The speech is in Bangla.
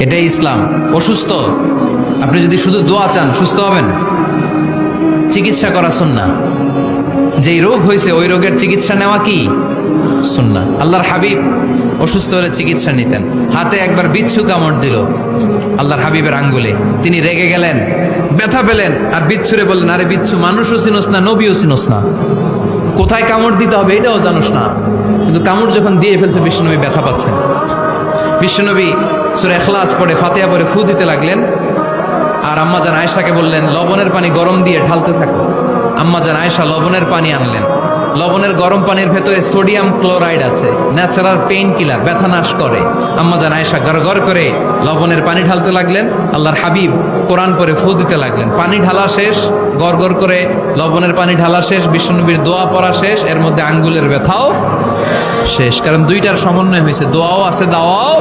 এটাই ইসলাম। অসুস্থ, আপনি যদি শুধু দোয়া চান সুস্থ হবেন। চিকিৎসা করা সুন্নাহ। যেই রোগ হয়েছে ওই রোগের চিকিৎসা নেওয়া কি সুন্নাহ। আল্লাহর হাবিব অসুস্থ হলে চিকিৎসা নিতেন। হাতে একবার বিচ্ছু কামড় দিল আল্লাহর হাবিবের আঙ্গুলে, তিনি রেগে গেলেন, ব্যথা পেলেন, আর বিচ্ছুরে বললেন, আরে বিচ্ছু, মানুষও চিনোস না, নবীও চিনোস না, কোথায় কামড় দিতে হবে এটাও জানোস না। কিন্তু কামড় যখন দিয়ে ফেলছে বিশ্বনবী ব্যথা পাচ্ছেন। বিশ্বনবী সূরা ইখলাস পড়ে ফাতিহা পড়ে ফু দিতে লাগলেন, আর আম্মাজান আয়েশাকে বললেন লবণের পানি গরম দিয়ে ঢালতে থাকো। আম্মাজান আয়েশা লবণের পানি আনলেন। লবণের গরম পানির ভেতরে সোডিয়াম ক্লোরাইড আছে, ন্যাচারাল পেইন কিলার, ব্যথা নাশ করে। আম্মাজান আয়েশা গড় করে লবণের পানি ঢালতে লাগলেন। আল্লাহর হাবিব কোরআন পরে ফু দিতে লাগলেন। পানি ঢালা শেষ, গড় করে লবণের পানি ঢালা শেষ, বিশ্বনবীর দোয়া পড়া শেষ, এর মধ্যে আঙ্গুলের ব্যথাও শেষ। কারণ দুইটার সমন্বয় হয়েছে, দোয়াও আছে, দাওয়াও